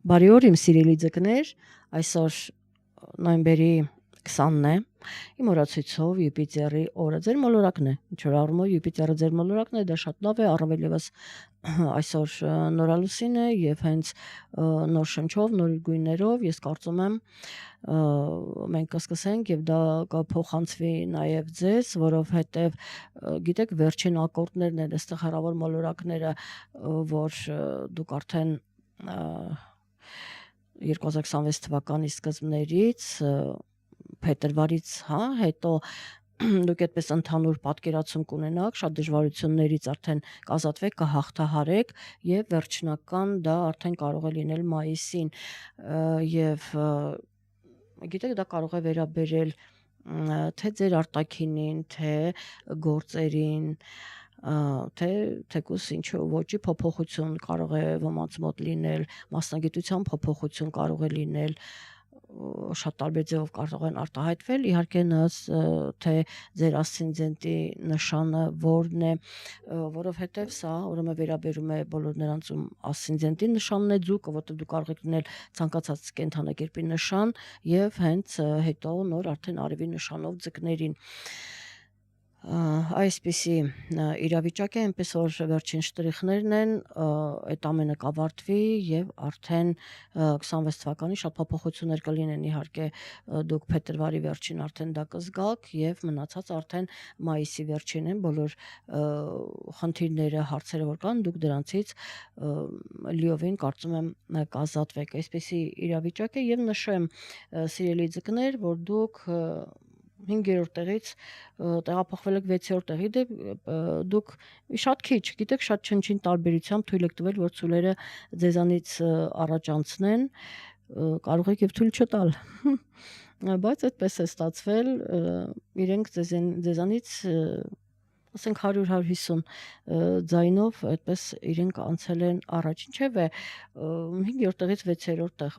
Բարի օր իմ սիրելի ձկներ, այսօր նոյեմբերի 20-ն է, իմ օրացույցով Յուպիտերի օրը ձեր մոլորակն է, ինչ որ առումով Յուպիտերը ձեր մոլորակն է, դա շատ լավ է, առավել ևս այսօր նորալուսին է եւ հենց նոր շնչով, նոր գույներով, ես կարծում եմ մենք կսկսենք եւ դա կփոխանցվի նաեւ ձեզ, որովհետեւ գիտեք վերջին ակորդներն են այստեղ հեռավոր մոլորակները, որ դուք արդեն 2026 թվականի սկզբներից փետրվարից, հետո դուք այդպես ընդհանուր պատկերացում կունենաք, շատ դժվարություններից արդեն կազատվեք, կհաղթահարեք եւ վերջնական դա արդեն կարող է լինել մայիսին եւ գիտեք դա կարող է վերաբերել թե ձեր արտաքինին, թե գործերին, թե թեկուս ինչու ոճի փոփոխություն կարող է ոմանց մոտ լինել, մասնագիտության փոփոխություն կարող է լինել, շատ տարբեր ձևով կարող են արտահայտվել, իհարկե նայած թե ձեր ասցենդենտի նշանը որն է, որովհետև սա ուրեմն վերաբերում է բոլոր նրանց ում ասցենդենտի նշանն է ձուկը, որտեղ դու կարող եք լինել ցանկացած կենդանակերպի նշան եւ հենց հետո նոր արդեն արևի նշանով ձկներին այսպիսի իրավիճակ է, այնպես որ վերջին շտրիխներն են, այդ ամենը կավարտվի եւ արդեն 26 թվականի շատ փոփոխություններ կլինեն, իհարկե դուք փետրվարի վերջին արդեն դա կզգաք եւ մնացած արդեն մայիսի վերջին են բոլոր խնդիրները, հարցերը որ կան, դուք դրանցից լիովին կարծում եմ կազատվեք, այսպիսի իրավիճակ է եւ նշեմ սիրելի ձկներ, որ դուք 5-րդ տեղից տեղափոխվել եք 6-րդ տեղի, դուք շատ քիչ, գիտեք, շատ չնչին տարբերությամբ թույլ եք տվել, որ ցուլերը ձեզանից առաջ անցնեն, կարող եք եւ թույլ չտալ։ Բայց այդպես է ստացվել, իրենք ձեզանից ասենք 100-150 ձայնով այդպես իրենք անցել են առաջ, ինչևէ 5-րդ տեղից 6-րդ տեղ,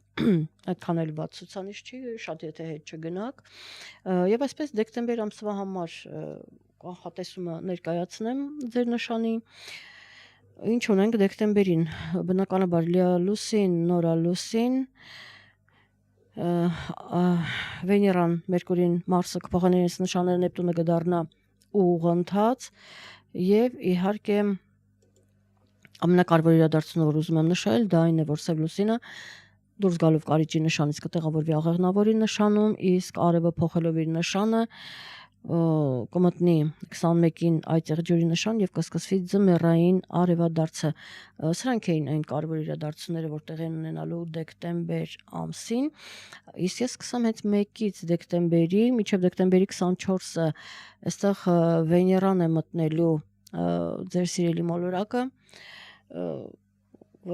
այդքան էլ վատ ցուցանիշ չի, շատ եթե հետ չգնաք, եւ այսպես դեկտեմբեր ամսվա համար կանխատեսումը ներկայացնեմ ձեր նշանի, ինչ ունենք դեկտեմբերին, բնականաբար լիալուսին, նորալուսին, Վեներան, Մերկուրին, Մարսը կփոխանցեն նշանները, Նեպտունը կդառնա ուղղընթաց եւ իհարկե ամենակարևոր իրադարձությունը որ ուզում եմ նշել դա այն է որ Սև լուսինը դուրս գալով կարիճի նշանից կտեղավորվի աղեղնավորի նշանում, իսկ արևը փոխելով իր նշանը կմտնի 21-ին այծեղ ջուրի նշան եւ կսկսվի ձմեռային արևադարձը։ Սրանք էին այն կարևոր իրադարձությունները, որ տեղի են ունենալու դեկտեմբեր ամսին։ Իսկ ես սկսեմ հենց 1-ից դեկտեմբերի, մինչև դեկտեմբերի 24-ը այստեղ Վեներան է մտնելու ձեր սիրելի մոլորակը,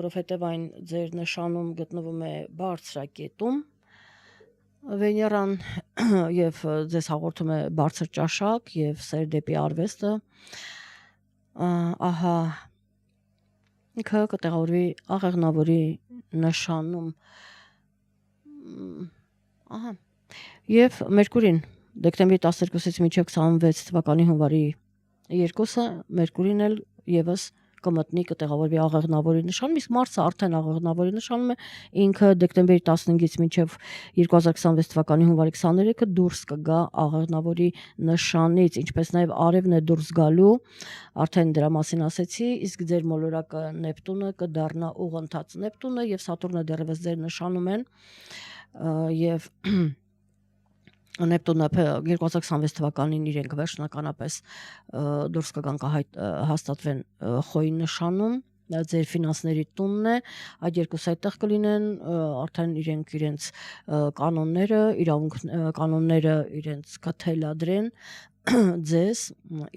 որովհետև այն ձեր նշանում գտնվում է բարձրակետում, Վեներան եւ ձեզ հաղորդում է բարձր ճաշակ եւ սեր դեպի արվեստը, ահա ինքը կտեղավորվի աղեղնավորի նշանում, ահա եւ Մերկուրին դեկտեմբերի 12-ից մինչև 26 թվականի հունվարի 2-ը Մերկուրին էլ եւս կմտնի կտեղավորվի աղեղնավորի նշանում, իսկ Մարսը արդեն աղեղնավորի նշանում է, ինքը դեկտեմբերի 15-ից մինչև 2026 թվականի հունվարի 23-ը դուրս կգա աղեղնավորի նշանից, ինչպես նաև արևն է դուրս գալու, արդեն դրա մասին ասեցի, իսկ ձեր մոլորակը Նեպտունը կդառնա ուղղընթաց, Նեպտունը եւ Սատուրնը դեռևս ձեր նշանում են եւ Նեպտունը 2026 թվականին իրենք վերջնականապես դուրս կգան կհաստատվեն խոյի նշանում, ձեր ֆինանսների տունն է, այդ երկուսը այդտեղ կլինեն, արդեն իրենց կանոնները, կանոնները իրենց կթելադրեն ձեզ,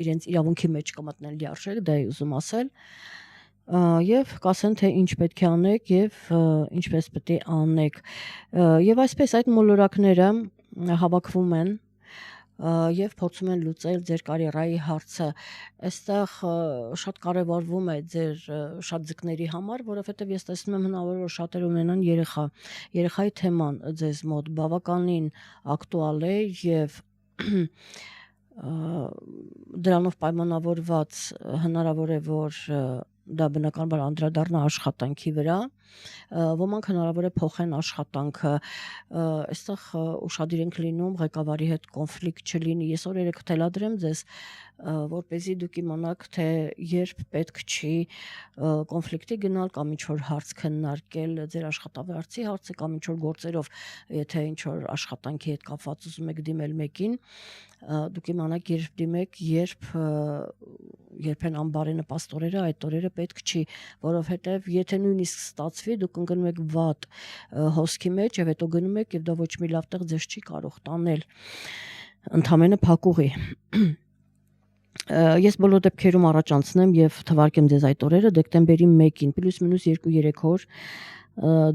իրենց իրավունքի մեջ կմտնեն լիարժեք, դա է ուզում ասել, եւ կասեն թե ինչ պետք է անեք եւ ինչպես պետք է անեք, եւ այսպես այդ մոլորակները հավաքվում են եւ փորձում են լուծել ձեր կարիերայի հարցը, այստեղ շատ կարևորվում է ձեր շատ ձկների համար, որովհետեւ ես տեսնում եմ հնարավոր որ շատերը ունենան երեխայի թեման ձեզ մոտ բավականին ակտուալ է եւ դրանով պայմանավորված հնարավոր է որ դա բնականաբար անդրադառնա աշխատանքի վրա, ոմանք հնարավոր է փոխեն աշխատանքը, այստեղ ուշադիր ենք լինում ղեկավարի հետ կոնֆլիկտ չլինի։ Ես օրերը կթելադրեմ ձեզ, որպեսզի դուք իմանաք, թե երբ պետք չի կոնֆլիկտի գնալ կամ ինչ-որ հարց քննարկել, ձեր աշխատավարձի հարցը կամ ինչ-որ գործերով, եթե ինչ-որ աշխատանքի հետ կապված ուզում եք դիմել մեկին, դուք իմանաք երբ դիմեք, երբ են անբարենպաստ օրերը, այդ օրերը պետք չի, որովհետև եթե նույնիսկ ստացվի, դուք ընկնում եք վատ հոսքի մեջ եւ հետո գնում եք եւ դա ոչ մի լավ տեղ ձեզ չի կարող տանել, ընդամենը փակուղի։ Ես բոլոր դեպքերում առաջանցնեմ եւ թվարկեմ ձեզ այդ օրերը դեկտեմբերի 1-ին պլյուս մինուս 2-3 օր,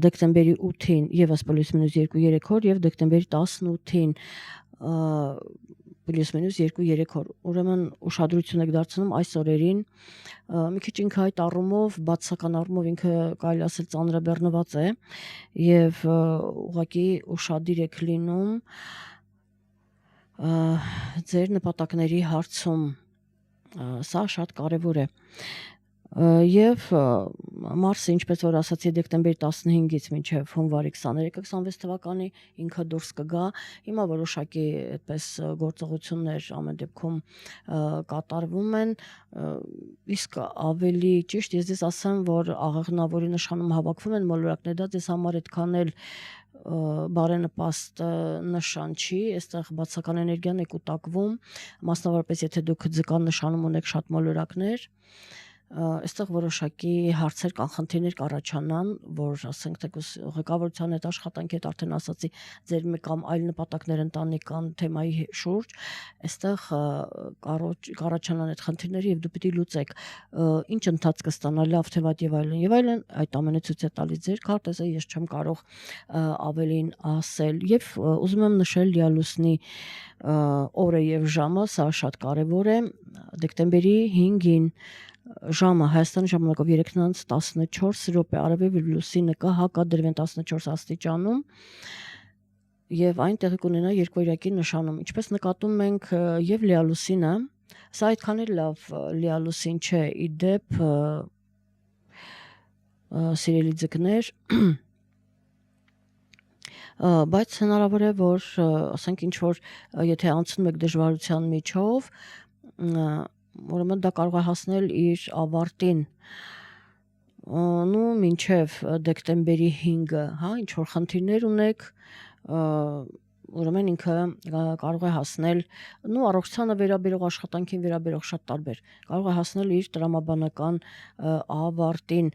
դեկտեմբերի 8-ին եւս պլյուս մինուս 2-3 օր եւ դեկտեմբերի 18-ին պլյուս մինուս 2-3 օր։ Ուրեմն ուշադրություն եք դարձնում այս օրերին, մի քիչ ինքը այդ առումով, բացասական առումով ինքը կարելի ասել ծանրաբեռնված է եւ ուղղակի ուշադիր եք լինում ձեր նպատակների հարցում, սա շատ կարևոր է։ Եվ մարսը, ինչպես որ ասացի, դեկտեմբերի 15-ից մինչև հունվարի 23-26 թվականի ինքը դուրս կգա, հիմա որոշակի այդպես գործողություններ ամեն դեպքում կատարվում են, իսկ ավելի ճիշտ ես ձեզ ասեմ, որ աղեղնավորի նշանում հավաքվում են մոլորակներ, դա ձեզ համար այդքան էլ բարենպաստ նշան չի, այստեղ բացական էներգիան է կուտակվում, մասնավորապես եթե դուք ձկան նշանում ունեք շատ մոլորակներ, այստեղ որոշակի հարցեր կամ խնդիրներ կառաջանան, որ ասենք թե ղեկավարության հետ աշխատանքի հետ արդեն ասացի, ձեր մեկ կամ այլ նպատակներ ընտանեկան թեմայի շուրջ, այստեղ կառաջանան այդ խնդիրները եւ դու պիտի լուծեք, ինչ ընթաց կստանա, լավ թե վատ եւ այլն, այդ ամենը ցույց է տալիս ձեր քարտեզը, ես չեմ կարող ավելին ասել եւ ուզում եմ նշել լիալուսնի օրը եւ ժամը, սա շատ կարեւոր է, դեկտեմբերի 5-ին ժամը Հայաստանի ժամանակով 3:14 արևի լուսինը կհակադրվեն 14 աստիճանում եւ այն տեղի կունենա երկվորյակի նշանում, ինչպես նկատում ենք եւ լիալուսինը, սա այդքան էլ լավ լիալուսին չէ, իդեպ սիրելի ձկներ, բայց հնարավոր է, որ ասենք ինչ որ եթե անցնում եք դժվարության միջով, ուրեմն դա կարող է հասնել իր ավարտին, մինչև դեկտեմբերի 5-ը, ինչ որ խնդիրներ ունեք, ուրեմն ինքը կարող է հասնել, առողջությանը վերաբերող, աշխատանքին վերաբերող շատ տարբեր, կարող է հասնել իր տրամաբանական ավարտին,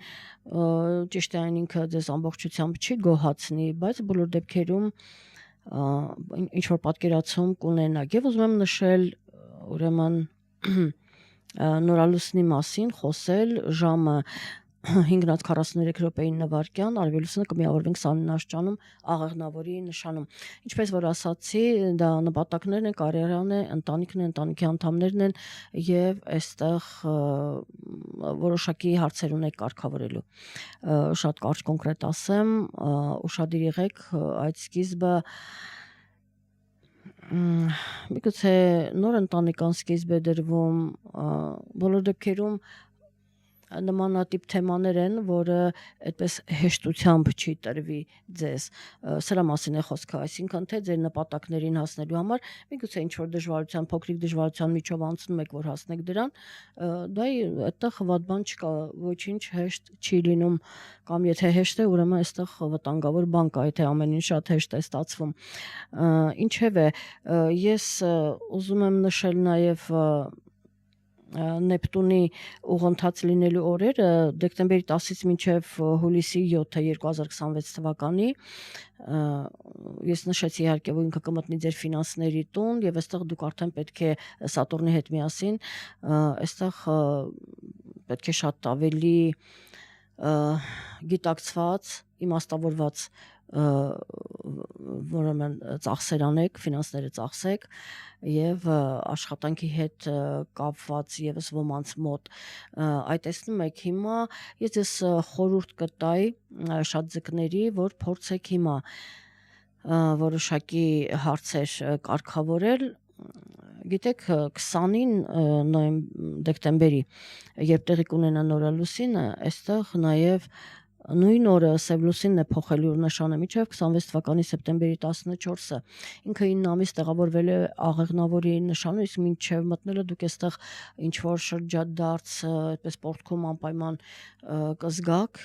ճիշտ է այն ինքը ձեզ ամբողջությամբ չի գոհացնի, բայց բոլոր դեպքերում ինչ որ պատկերացում կունենաք եւ ուզում եմ նշել ուրեմն նորալուսնի մասին խոսել ժամը 5:43 նվայրկյան, արևելուսինը կմիավորվենք 29 աստիճանում աղեղնավորի նշանում, ինչպես որ ասացի, դա նպատակներն են, կարիերան է, ընտանիքն է, ընտանիքի անդամներն են եւ այստեղ որոշակի հարցեր ունեք կարգավորելու, շատ կարճ կոնկրետ ասեմ, ուշադիր եղեք, այդ սկիզբը միգուցե նոր ընտանեկան սկիզբ է դրվում, բոլոր դեպքերում նմանատիպ թեմաներ են, որը այդպես հեշտությամբ չի տրվի ձեզ, սրա մասին է խոսքը, այսինքն թե ձեր նպատակներին հասնելու համար, միգուցե ինչ-որ դժվարության, փոքրիկ դժվարության միջով անցնում եք, որ հասնեք դրան, դա այդտեղ վատ բան չկա, ոչինչ հեշտ չի լինում, կամ եթե հեշտ է, ուրեմն այստեղ վտանգավոր բան կա, եթե ամեն ինչ շատ հեշտ է ստացվում, ինչևէ, ես ուզում եմ նշել նաև Նեպտունի ուղընթաց լինելու օրերը դեկտեմբերի 10-ից մինչև հուլիսի 7-ը 2026 թվականի, ես նշեցի իհարկե, որ ինքը կմտնի ձեր ֆինանսների տուն եւ այստեղ դուք արդեն պետք է Սատուրնի հետ միասին, այստեղ պետք է շատ ավելի գիտակցված, իմաստավորված ուրեմն ծախսեր անեք, ֆինանսները ծախսեք եւ աշխատանքի հետ կապված եւս ոմանց մոտ այդ տեսնում եք հիմա ես ձեզ խորհուրդ կտայի շատ ձկների, որ փորձեք հիմա որոշակի հարցեր կարգավորել Գիտեք 20-ին դեկտեմբերի, երբ տեղի կունենա նորալուսինը, այստեղ նաև նույն օրը Սև լուսինն է փոխելու իր նշանը մինչև 26 թվականի սեպտեմբերի 14-ը։ Ինքը 9 ամիս տեղավորվել է աղեղնավորի նշանը, իսկ մինչև մտնելը դուք այստեղ ինչ որ շրջադարձ, այդպես պորտքում անպայման կզգաք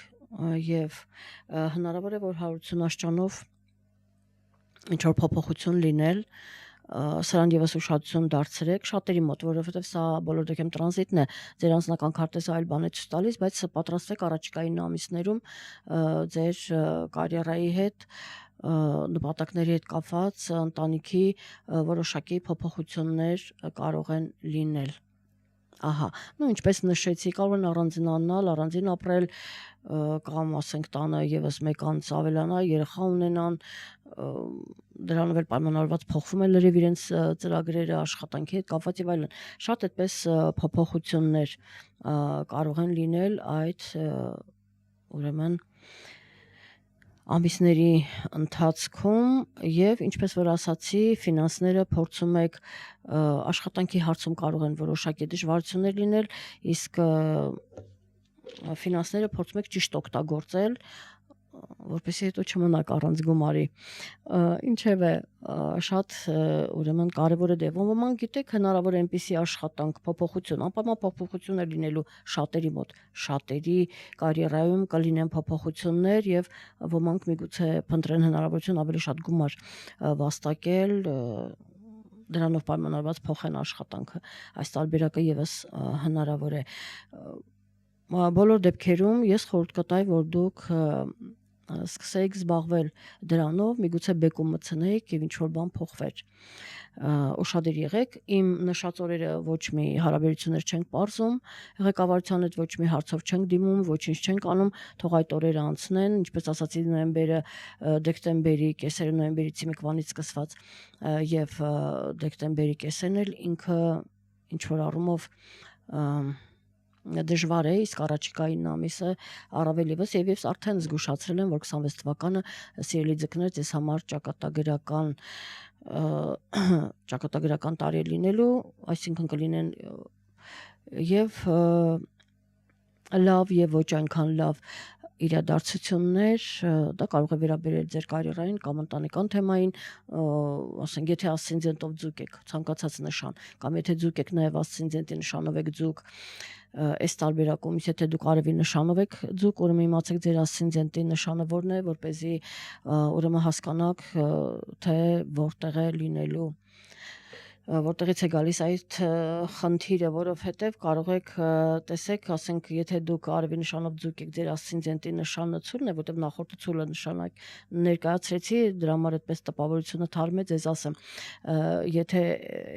եւ հնարավոր է որ հարություն աշճանով ինչ որ փոփոխություն լինել, սրան եւս ուշադրություն դարձրեք շատերի մոտ, որովհետեւ սա բոլոր դեպքերում տրանզիտն է, ձեր անձնական քարտեզը այլ բան է ցույց տալիս, բայց պատրաստվեք առաջիկային ամիսներում ձեր կարիերայի հետ, նպատակների հետ կապված ընտանիքի որոշակի փոփոխություններ կարող են լինել։ Ահա, ինչպես նշեցի, կարող են առանձնանալ, առանձին ապրել, կամ ասենք տանը եւս մեկ անձ ավելանա, երեխա ունենան, դրանով էլ պայմանավորված փոխվում են լրիվ իրենց ծրագրերը, աշխատանքի հետ կապված եւ այլն։ Շատ այդպես փոփոխություններ կարող են լինել այդ ուրեմն ամիսների ընթացքում եւ ինչպես որ ասացի, ֆինանսները փորձում եք աշխատանքի հարցում կարող են որոշակի դժվարություններ լինել, իսկ ֆինանսները փորձում եք ճիշտ օգտագործել, որպեսզի հետո չմնաք առանց գումարի։ Ինչևէ, շատ ուրեմն կարևոր է դեպքում ոմանք գիտեք հնարավոր է այնպիսի աշխատանք փոփոխություն, անպայման փոփոխություն է լինելու շատերի մոտ, շատերի կարիերայում կլինեն փոփոխություններ եւ ոմանք միգուցե փնտրեն հնարավորություն ավելի շատ գումար վաստակել, դրանով պայմանավորված փոխեն աշխատանքը։ Այս տարբերակը եւս հնարավոր է։ Բոլոր դեպքերում ես խորհուրդ կտայի, որ դուք սկսեիք զբաղվել դրանով, միգուցե բեկում մտցնեիք եւ ինչ որ բան փոխվեր։ Ուշադիր եղեք, իմ նշած օրերը ոչ մի հարաբերություններ չենք պարզում, ղեկավարության հետ ոչ մի հարցով չենք դիմում, ոչինչ չենք անում, թող այդ օրերը անցնեն, ինչպես ասացի, նոյեմբերը, դեկտեմբերի կեսերը, նոյեմբերից 1-ից սկսված եւ դեկտեմբերի կեսերն էլ ինքը ինչ որ առումով դժվար է, իսկ առաջիկային ամիսը առավել եւս եւ ես արդեն զգուշացրել եմ, որ 26 թվականը սիրելի ձկներ ձեզ համար ճակատագրական տարի է լինելու, այսինքն կլինեն եւ լավ եւ ոչ այնքան լավ իրադարձություններ, դա կարող է վերաբերել ձեր կարիերային կամ ընտանեկան թեմային, ասենք եթե ասցենդենտով ձուկ եք, ցանկացած նշան, կամ եթե ձուկ եք նաեւ ասցենդենտի նշանով եք ձուկ, այս տարբերակում, եթե դուք արևի նշանով եք ձուկ, ուրեմն իմացեք ձեր ասցենդենտի նշանը որն է, որպեսզի ուրեմն հասկանաք, թե որտեղ է լինելու, որտեղից է գալիս այդ խնդիրը, որովհետև կարող եք տեսեք, ասենք, եթե դուք արևի նշանով ձուկ եք, ձեր ասցենդենտի նշանը ցուլն է, որտեղ նախորդը ցուլը նշանակ ներկայացրեցի, դրա համար այդպես տպավորությունը թարմ է, ձեզ ասեմ, եթե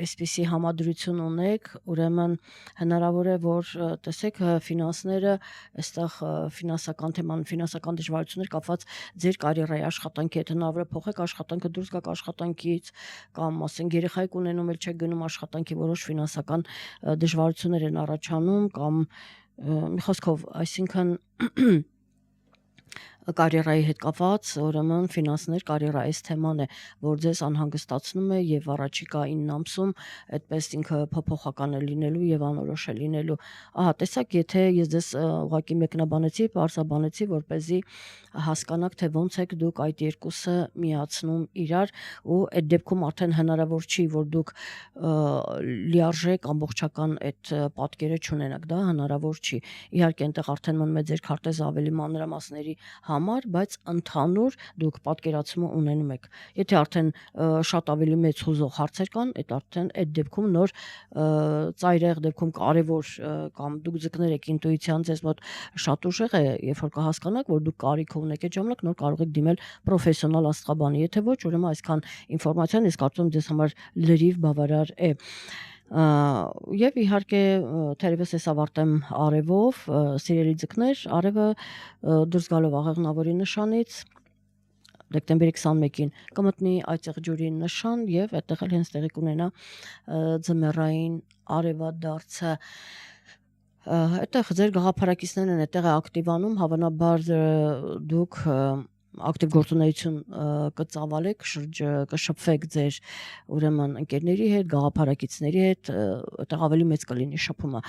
այսպիսի համադրություն ունեք, ուրեմն հնարավոր է, որ տեսեք ֆինանսները, այստեղ ֆինանսական թեման, ֆինանսական դժվարություններ կապված ձեր կարիերայի աշխատանքի հետ, հնարավոր է փոխեք աշխատանքը, դուրս գաք աշխատանքից, կամ ասենք երեխայք ունենում չեք գնում աշխատանքի, որոշ ֆինանսական դժվարություններ են առաջանում կամ մի խոսքով, այսինքն կարիերայի հետ կապված, ուրեմն ֆինանսներ կարիերայից թեման է, որ ձեզ անհանգստացնում է եւ առաջիկա 9 ամսում այդպես ինքը փոփոխական է լինելու եւ անորոշ է լինելու։ Ահա, տեսակ, եթե ես ձեզ ուղղակի մեկնաբանեցի, պարզաբանեցի, որպեսզի հասկանաք, թե ոնց եք դուք այդ երկուսը միացնում իրար ու այդ դեպքում արդեն հնարավոր չի, որ դուք լիարժեք ամբողջական այդ պատկերը չունենաք, դա հնարավոր չի։ Իհարկե, այնտեղ արդեն մնում է ձեր քարտեզը ավելի մանրամասների համար, բայց ընդհանուր դուք պատկերացումը ունենում եք։ Եթե արդեն շատ ավելի մեծ հուզող հարցեր կան, այդ արդեն այդ դեպքում նոր ծայրահեղ դեպքում կարևոր կամ դուք ձգներ եք ինտուիցիան ձեզ մոտ շատ ուժեղ է, երբ որ կհասկանաք, որ դուք կարիք ունեք այդ ժամանակ, նոր կարող եք դիմել պրոֆեսիոնալ աստղաբանի, եթե ոչ, ուրեմն այսքան ինֆորմացիան ես կարծում եմ ձեզ համար լրիվ բավարար է։ Եվ իհարկե թերևս ես ավարտեմ արևով, սիրելի ձկներ, արևը դուրս գալով աղեղնավորի նշանից դեկտեմբերի 21-ին կմտնի այծեղ ջուրի նշան եւ այդտեղ էլ հենց տեղի կունենա ձմեռային արևադարձը։ Այդտեղ ձեր գաղափարակիցներն են այդտեղ ակտիվանում, հավանաբար դուք ակտիվ գործունեություն կծավալեք, կշփվեք ձեր ուրեմն ընկերների հետ, գաղափարակիցների հետ, այդտեղ ավելի մեծ կլինի շփումը։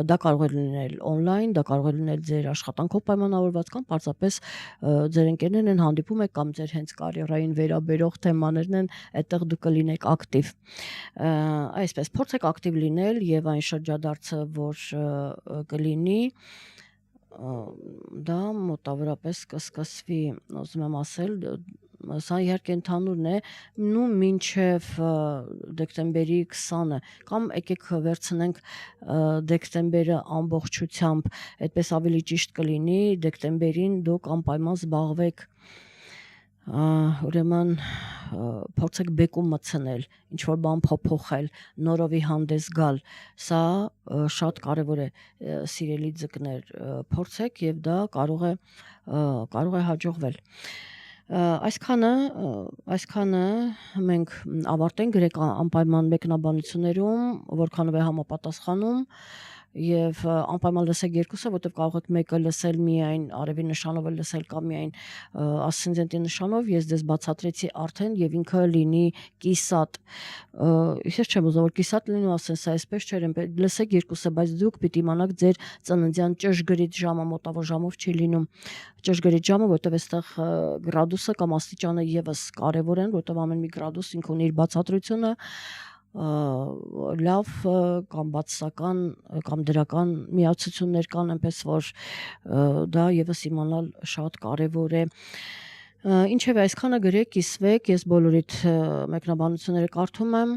Դա կարող է լինել on-line, դա կարող է լինել ձեր աշխատանքով պայմանավորված կամ պարզապես ձեր ընկերներն են հանդիպում եք կամ ձեր հենց կարիերային վերաբերող թեմաներն են, այդտեղ դուք կլինեք ակտիվ։ Այսպես փորձեք ակտիվ լինել եւ այն շրջադարձը, որ կլինի, դա մոտավորապես կսկսվի, ուզում եմ ասել, սա իհարկե ընդհանուրն է, մինչև դեկտեմբերի 20-ը, կամ եկեք վերցնենք դեկտեմբերը ամբողջությամբ, այդպես ավելի ճիշտ կլինի, դեկտեմբերին դուք անպայման զբաղվեք ուրեմն փորձեք բեկում մտցնել, ինչ-որ բան փոփոխել, նորովի հանդես գալ, սա շատ կարևոր է, սիրելի ձկներ, փորձեք եւ դա կարող է հաջողվել։ Այսքանը մենք ավարտենք գրեք անպայման մեկնաբանություններում, որքանով է համապատասխանում եւ անպայման լսեք երկուսը, որտեղ կարող եք մեկը լսել միայն արևի նշանով լսել կամ միայն ասցենդենտի նշանով, ես դες բացատրեցի արդեն եւ ինքը լինի կիսատ։ Ես չեմ ուզում որ կիսատ լինի, ասեն սա այսպես չէր, լսեք երկուսը, բայց դուք պիտի իմանաք ձեր ծննդյան ճշգրիտ ժամը, մոտավոր ժամով չի լինում ճշգրիտ ժամը, որտեղ այստեղ գրադուսը կամ աստիճանը եւս կարեւոր են, որտեղ ամեն մի գրադուս ինքը ունի իր բացատրությունը, լավ կամ բացասական կամ դրական միացություններ կան, այնպես որ դա եւս իմանալ շատ կարեւոր է։ Ինչևէ, այսքանը գրեք, կիսվեք, ես բոլորիդ մեկնաբանությունները կարդում եմ,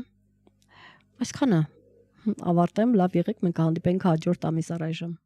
այսքանը ավարտեմ, լավ եղեք, մենք կհանդիպենք հաջորդ ամիս առայժմ։